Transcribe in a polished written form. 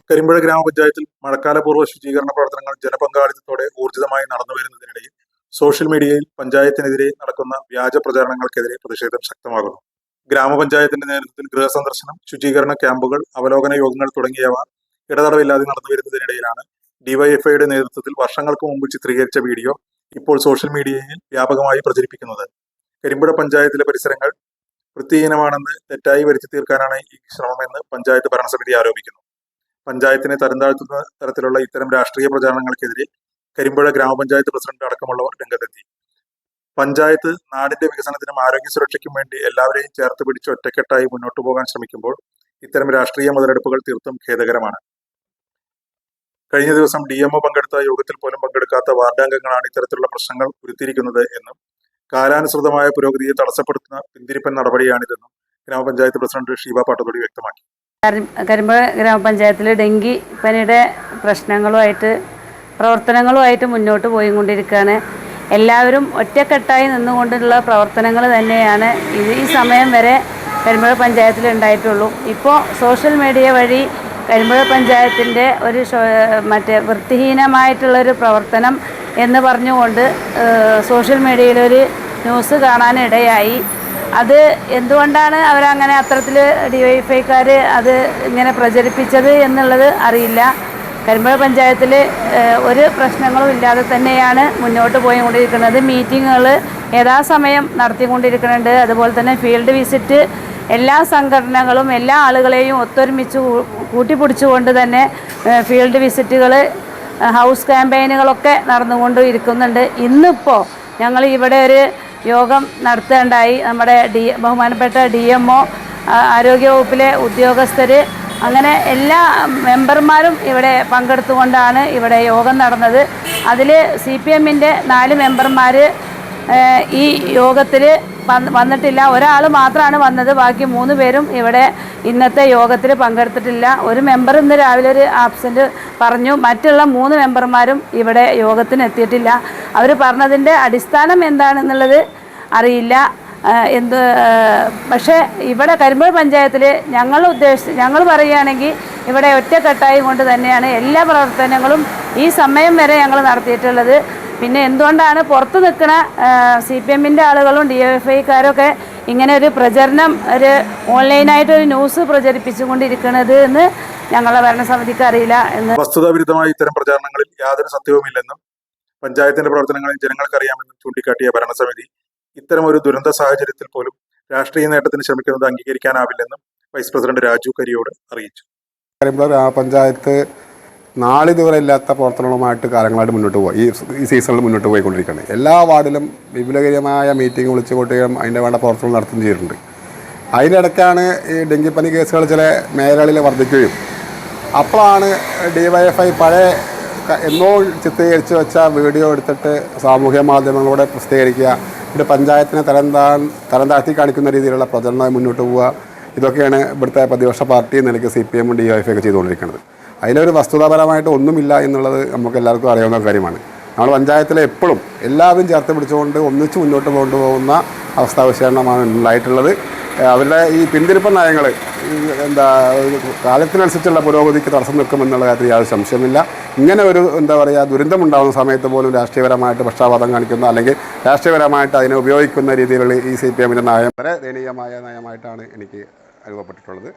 കരിമ്പുഴ ഗ്രാമപഞ്ചായത്തിൽ മഴക്കാലപൂർവ്വ ശുചീകരണ പ്രവർത്തനങ്ങൾ ജനപങ്കാളിത്തത്തോടെ ഊർജിതമായി നടന്നുവരുന്നതിനിടയിൽ സോഷ്യൽ മീഡിയയിൽ പഞ്ചായത്തിനെതിരെ നടക്കുന്ന വ്യാജ പ്രചാരണങ്ങൾക്കെതിരെ പ്രതിഷേധം ശക്തമാകുന്നു. ഗ്രാമപഞ്ചായത്തിന്റെ നേതൃത്വത്തിൽ ഗൃഹസന്ദർശനം, ശുചീകരണ ക്യാമ്പുകൾ, അവലോകന യോഗങ്ങൾ തുടങ്ങിയവ ഇടതടവില്ലാതെ നടന്നുവരുന്നതിനിടയിലാണ് ഡിവൈഎഫ്ഐയുടെ നേതൃത്വത്തിൽ വർഷങ്ങൾക്ക് മുമ്പ് ചിത്രീകരിച്ച വീഡിയോ ഇപ്പോൾ സോഷ്യൽ മീഡിയയിൽ വ്യാപകമായി പ്രചരിപ്പിക്കുന്നത്. കരിമ്പുഴ പഞ്ചായത്തിലെ പരിസരങ്ങൾ വൃത്തിഹീനമാണെന്ന് തെറ്റായി വരുത്തി തീർക്കാനാണ് ഈ ശ്രമമെന്ന് പഞ്ചായത്ത് ഭരണസമിതി ആരോപിക്കുന്നു. പഞ്ചായത്തിനെ തരം താഴ്ത്തുന്ന തരത്തിലുള്ള ഇത്തരം രാഷ്ട്രീയ പ്രചാരണങ്ങൾക്കെതിരെ കരിമ്പുഴ ഗ്രാമപഞ്ചായത്ത് പ്രസിഡന്റ് അടക്കമുള്ളവർ രംഗത്തെത്തി. പഞ്ചായത്ത് നാടിന്റെ വികസനത്തിനും ആരോഗ്യ സുരക്ഷയ്ക്കും വേണ്ടി എല്ലാവരെയും ചേർത്ത് പിടിച്ച് ഒറ്റക്കെട്ടായി മുന്നോട്ടു പോകാൻ ശ്രമിക്കുമ്പോൾ ഇത്തരം രാഷ്ട്രീയ മുതലെടുപ്പുകൾ തീർത്തും ഖേദകരമാണ്. കഴിഞ്ഞ ദിവസം DMO പങ്കെടുത്ത യോഗത്തിൽ പോലും പങ്കെടുക്കാത്ത വാർഡംഗങ്ങളാണ് ഇത്തരത്തിലുള്ള പ്രശ്നങ്ങൾ ഉരുത്തിരിക്കുന്നത് എന്നും കാലാനുസൃതമായ പുരോഗതിയെ തടസ്സപ്പെടുത്തുന്ന പിന്തിരിപ്പൻ നടപടിയാണിതെന്നും ഗ്രാമപഞ്ചായത്ത് പ്രസിഡന്റ് ഷീബ പാട്ടത്തോടി വ്യക്തമാക്കി. കരിമ്പുഴ ഗ്രാമപഞ്ചായത്തിൽ ഡെങ്കി പനിയുടെ പ്രവർത്തനങ്ങളുമായിട്ട് മുന്നോട്ട് പോയിക്കൊണ്ടിരിക്കുകയാണ്. എല്ലാവരും ഒറ്റക്കെട്ടായി നിന്നുകൊണ്ടുള്ള പ്രവർത്തനങ്ങൾ തന്നെയാണ് ഈ സമയം വരെ കരിമ്പുഴ പഞ്ചായത്തിൽ ഉണ്ടായിട്ടുള്ളൂ. ഇപ്പോൾ സോഷ്യൽ മീഡിയ വഴി കരിമ്പുഴ പഞ്ചായത്തിൻ്റെ ഒരു വൃത്തിഹീനമായിട്ടുള്ളൊരു പ്രവർത്തനം എന്ന് പറഞ്ഞുകൊണ്ട് സോഷ്യൽ മീഡിയയിലൊരു ന്യൂസ് കാണാനിടയായി. അത് എന്തുകൊണ്ടാണ് അവരങ്ങനെ അത്തരത്തിൽ ഡിവൈഎഫ്ഐക്കാർ അത് ഇങ്ങനെ പ്രചരിപ്പിച്ചത് എന്നുള്ളത് അറിയില്ല. കരിമ്പുഴ പഞ്ചായത്തിൽ ഒരു പ്രശ്നങ്ങളും ഇല്ലാതെ തന്നെയാണ് മുന്നോട്ട് പോയിക്കൊണ്ടിരിക്കുന്നത്. മീറ്റിങ്ങുകൾ യഥാസമയം നടത്തിക്കൊണ്ടിരിക്കുന്നുണ്ട്. അതുപോലെ തന്നെ ഫീൽഡ് വിസിറ്റ് എല്ലാ സംഘടനകളും എല്ലാ ആളുകളെയും ഒത്തൊരുമിച്ച് കൂട്ടിപ്പിടിച്ചുകൊണ്ട് തന്നെ ഫീൽഡ് വിസിറ്റുകൾ, ഹൗസ് ക്യാമ്പയിനുകളൊക്കെ നടന്നുകൊണ്ട് ഇരിക്കുന്നുണ്ട്. ഇന്നിപ്പോൾ ഞങ്ങൾ ഇവിടെ ഒരു യോഗം നടത്തേണ്ടായി. നമ്മുടെ ബഹുമാനപ്പെട്ട DMO, ആരോഗ്യവകുപ്പിലെ ഉദ്യോഗസ്ഥർ, അങ്ങനെ എല്ലാ മെമ്പർമാരും ഇവിടെ പങ്കെടുത്തുകൊണ്ടാണ് ഇവിടെ യോഗം നടന്നത്. അതിൽ CPMൻ്റെ 4 മെമ്പർമാർ ഈ യോഗത്തിൽ വന്നിട്ടില്ല. ഒരാൾ മാത്രമാണ് വന്നത്. ബാക്കി 3 പേരും ഇവിടെ ഇന്നത്തെ യോഗത്തിൽ പങ്കെടുത്തിട്ടില്ല. ഒരു മെമ്പർ ഇന്ന് രാവിലെ ഒരു ആബ്സെൻ്റ് പറഞ്ഞു. മറ്റുള്ള 3 മെമ്പർമാരും ഇവിടെ യോഗത്തിന് എത്തിയിട്ടില്ല. അവർ പറഞ്ഞതിൻ്റെ അടിസ്ഥാനം എന്താണെന്നുള്ളത് അറിയില്ല. പക്ഷേ ഇവിടെ കരിമ്പുഴ പഞ്ചായത്തിൽ ഞങ്ങൾ പറയുകയാണെങ്കിൽ ഇവിടെ ഒറ്റക്കെട്ടായി കൊണ്ട് തന്നെയാണ് എല്ലാ പ്രവർത്തനങ്ങളും ഈ സമയം വരെ ഞങ്ങൾ നടത്തിയിട്ടുള്ളത്. പിന്നെ എന്തുകൊണ്ടാണ് പുറത്ത് നിൽക്കുന്ന CPMൻ്റെ ആളുകളും DFIക്കാരൊക്കെ ഇങ്ങനെ ഒരു പ്രചരണം, ഒരു ഓൺലൈനായിട്ടൊരു ന്യൂസ് പ്രചരിപ്പിച്ചുകൊണ്ടിരിക്കുന്നത് എന്ന് ഞങ്ങളുടെ ഭരണസമിതിക്ക് അറിയില്ല എന്ന്. വസ്തുതാവിരുദ്ധമായ ഇത്തരം പ്രചാരണങ്ങളിൽ യാതൊരു സത്യവുമില്ലെന്നും പഞ്ചായത്തിന്റെ പ്രവർത്തനങ്ങളിൽ ജനങ്ങൾക്കറിയാമെന്നും ചൂണ്ടിക്കാട്ടിയ ഭരണസമിതി ഇത്തരം ഒരു ദുരന്ത സാഹചര്യത്തിൽ പോലും രാഷ്ട്രീയ നേട്ടത്തിന് ശ്രമിക്കുന്നത് അംഗീകരിക്കാനാവില്ലെന്നും വൈസ് പ്രസിഡന്റ് രാജു കരിയോട് അറിയിച്ചു. കരിമ്പുഴ ഗ്രാമപഞ്ചായത്ത് നാളിതുവരെ ഇല്ലാത്ത പ്രവർത്തനങ്ങളുമായിട്ട് കാലങ്ങളായിട്ട് മുന്നോട്ട് പോയി ഈ സീസണിൽ മുന്നോട്ട് പോയിക്കൊണ്ടിരിക്കുകയാണ്. എല്ലാ വാർഡിലും വിപുലകരമായ മീറ്റിംഗ് വിളിച്ചുകൊണ്ടുകയും അതിൻ്റെ വേണ്ട പ്രവർത്തനങ്ങൾ നടത്തുകയും ചെയ്തിട്ടുണ്ട്. അതിനിടയ്ക്കാണ് ഈ ഡെങ്കിപ്പനി കേസുകൾ ചില മേഖലകളിൽ വർദ്ധിക്കുകയും അപ്പോഴാണ് DYFI പഴയ എന്നോ ചിത്രീകരിച്ച് വെച്ച വീഡിയോ എടുത്തിട്ട് സാമൂഹ്യ മാധ്യമങ്ങളിലൂടെ പ്രസിദ്ധീകരിക്കുക, എന്നിട്ട് പഞ്ചായത്തിനെ തരം താഴ്ത്തി കാണിക്കുന്ന രീതിയിലുള്ള പ്രചരണമായി മുന്നോട്ട് പോവുക. ഇതൊക്കെയാണ് ഇവിടുത്തെ പ്രതിപക്ഷ പാർട്ടി നിലയ്ക്ക് CPM DYFI ഒക്കെ ചെയ്തുകൊണ്ടിരിക്കുന്നത്. അതിലൊരു വസ്തുതാപരമായിട്ട് ഒന്നുമില്ല എന്നുള്ളത് നമുക്ക് എല്ലാവർക്കും അറിയാവുന്ന കാര്യമാണ്. നമ്മൾ പഞ്ചായത്തിലെ എപ്പോഴും എല്ലാവരും ചേർത്ത് പിടിച്ചുകൊണ്ട് ഒന്നിച്ച് മുന്നോട്ട് കൊണ്ടുപോകുന്ന അവസ്ഥാവിശേഷമാണ് ഉണ്ടായിട്ടുള്ളത്. അവരുടെ ഈ പിന്തിരിപ്പൻ നയങ്ങൾ കാലത്തിനനുസരിച്ചുള്ള പുരോഗതിക്ക് തടസ്സം നിൽക്കുമെന്നുള്ള കാര്യത്തിൽ യാതൊരു സംശയമില്ല. ഇങ്ങനെ ഒരു ദുരന്തമുണ്ടാകുന്ന സമയത്ത് പോലും രാഷ്ട്രീയപരമായിട്ട് പക്ഷാപാതം കാണിക്കുന്ന അല്ലെങ്കിൽ രാഷ്ട്രീയപരമായിട്ട് അതിനെ ഉപയോഗിക്കുന്ന രീതിയിലുള്ള ഈ CPMൻ്റെ നയം വളരെ ദയനീയമായ നയമായിട്ടാണ് എനിക്ക് അനുഭവപ്പെട്ടിട്ടുള്ളത്.